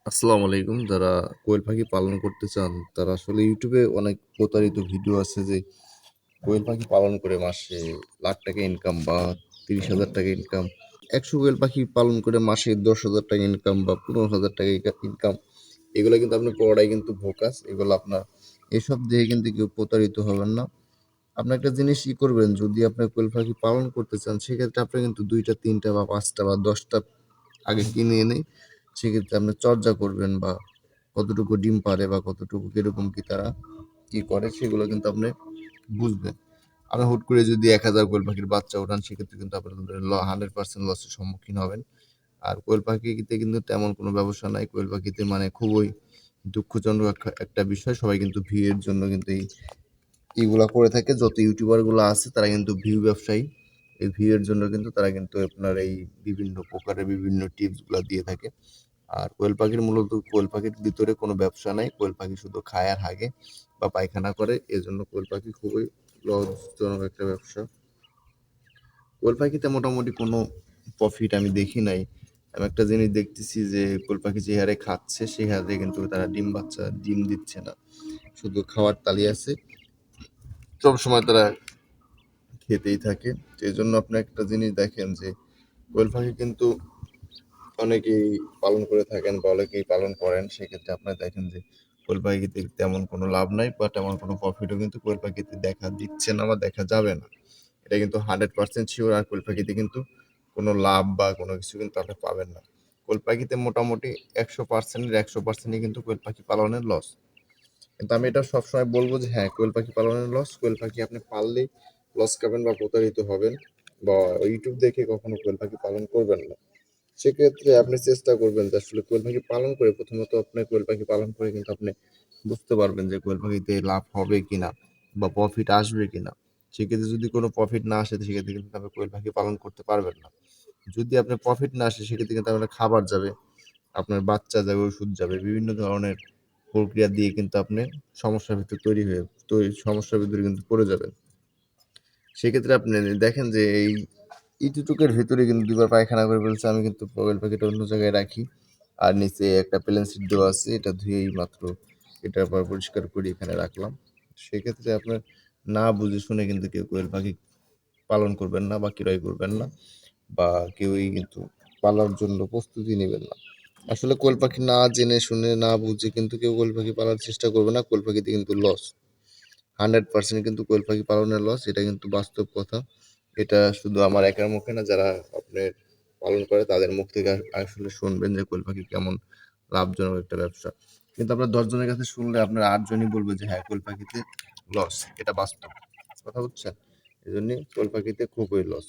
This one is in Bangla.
আসসালামু আলাইকুম। যারা কোয়েল পাখি পালন করতে চান, তারা আসলে ইউটিউবে অনেক প্রতারিত ভিডিও আছে যে কোয়েল পাখি পালন করে মাসে লাখ টাকা ইনকাম বা ৩০,০০০ টাকা ইনকাম। ১০০ কোয়েল পাখি পালন করে মাসে ১০,০০০ টাকা ইনকাম বা ১৫,০০০ টাকা ইনকাম। এগুলো কিন্তু আপনি পুরোটাই কিন্তু ভোকাস। এগুলো আপনার এসব দিয়ে কিন্তু কেউ প্রতারিত হবেন না। আপনি একটা জিনিস করবেন, যদি আপনি কোয়েল পাখি পালন করতে চান, সেক্ষেত্রে আপনি কিন্তু ২ টা ৩ টা বা ৫ টা বা ১০ টা আগে কিনে এনে সেক্ষেত্রে আপনি চর্চা করবেন বা কতটুকু ডিম পাড়ে বা কতটুকু কিরকম কি তারা কি করে সেগুলো কিন্তু আপনি বুঝবেন। আপনি হুট করে যদি ১,০০০ কোয়েল পাখির বাচ্চা ওঠান, সেক্ষেত্রে কিন্তু আপনার 100% লসের সম্মুখীন হবেন। আর কোয়েল পাখিতে কিন্তু তেমন কোনো ব্যবসা নাই। কোয়েল পাখিতে মানে খুবই দুঃখজনক একটা বিষয়। সবাই কিন্তু ভিউ এর জন্য কিন্তু এইগুলা করে থাকে। যত ইউটিউবার গুলো আছে তারা কিন্তু ভিউ ব্যবসায়ী। এই ভিউ এর জন্য কিন্তু তারা কিন্তু আপনার এই বিভিন্ন প্রকারের বিভিন্ন টিপস গুলা দিয়ে থাকে। আর কোয়েল পাখির মূলত কোয়েল পাখির ভিতরে কোনো ব্যবসা নাই। কোয়েল পাখি শুধু খায় আর হাগে বা পায়খানা করে। এজন্য কোয়েল পাখি খুবই লসজনক একটা ব্যবসা। কোয়েল পাখিতে মোটামুটি কোনো প্রফিট আমি দেখি নাই। আমি একটা জিনিস দেখতেছি যে কোয়েল পাখি যে হারে খাচ্ছে সেই হারে কিন্তু তারা ডিম দিচ্ছে না। শুধু খাওয়ার তালি আছে। সবসময় তারা খেতেই থাকে। তো এজন্য আপনি একটা জিনিস দেখেন যে কোয়েল পাখি কিন্তু অনেকেই পালন করে থাকেন বা অনেকেই পালন করেন। সেক্ষেত্রে আপনারা দেখেন যে কোয়েল পাখিতে তেমন কোনো লাভ নাই বা তেমন কোনো প্রফিটও কিন্তু কোয়েল পাখিতে দেখা দিচ্ছে না বা দেখা যাবে না। এটা কিন্তু 100% সিওর। আর কোয়েল পাখিতে কিন্তু কোনো লাভ বা কোনো কিছু কিন্তু আপনি পাবেন না। কোয়েল পাখিতে মোটামুটি ১০০% এর ১০০% ই কিন্তু কোয়েল পাখি পালনের লস। কিন্তু আমি এটা সবসময় বলব যে হ্যাঁ, কোয়েল পাখি পালনের লস। কোয়েল পাখি আপনি পাললেই লস খাবেন বা প্রতারিত হবেন বা ইউটিউব দেখে কখনো কোয়েল পাখি পালন করবেন না। সেক্ষেত্রে আপনি চেষ্টা করবেন যে আসলে কোয়েল পাখি পালন করে প্রথমত আপনি কোয়েল পাখি পালন করে কিন্তু আপনি বুঝতে পারবেন যে কোয়েল পাখিতে লাভ হবে কিনা বা প্রফিট আসবে কিনা। সেক্ষেত্রে যদি কোনো প্রফিট না আসে সেক্ষেত্রে কিন্তু আপনি কোয়েল পাখি পালন করতে পারবেন না। যদি আপনার প্রফিট না আসে সেক্ষেত্রে কিন্তু আপনার খাবার যাবে, আপনার বাচ্চা যাবে, ওষুধ যাবে, বিভিন্ন ধরনের প্রক্রিয়া দিয়ে কিন্তু আপনি সমস্যার ভিতর সমস্যার ভিতরে কিন্তু পড়ে যাবেন। সেক্ষেত্রে আপনি দেখেন যে এই ইঁদুরটুকের ভেতরে কিন্তু ২ বার পায়খানা করে ফেলছে। আমি কিন্তু কোয়েল পাখিটা অন্য জায়গায় রাখি। আর নিচে একটা প্লেন সিট দেওয়া আছে। এটা ধুয়েই মাত্র এটা আবার পরিষ্কার করে এখানে রাখলাম। সেক্ষেত্রে আপনার না বুঝে শুনে কিন্তু কেউ কোয়েল পাখি পালন করবেন না বা ক্রয় করবেন না বা কেউই কিন্তু পালার জন্য প্রস্তুতি নেবেন না। আসলে কোয়েল পাখি না জেনে শুনে না বুঝে কিন্তু কেউ কোয়েল পাখি পালার চেষ্টা করবে না। কোয়েল পাখিতে কিন্তু লস। 100% কিন্তু কোয়েল পাখি পালনের লস। এটা কিন্তু বাস্তব কথা। এটা শুধু আমার একার মুখে না, যারা আপনার পালন করে তাদের মুখ থেকে আসলে শুনবেন যে কোয়েল পাখি কেমন লাভজনক একটা ব্যবসা। কিন্তু আপনার ১০ জনের কাছে শুনলে আপনার ৮ জনই বলবে যে হ্যাঁ, কোয়েল পাখিতে লস। এটা বাস্তব। কথা বুঝছেন? এজন্যই কোয়েল পাখিতে খুবই লস।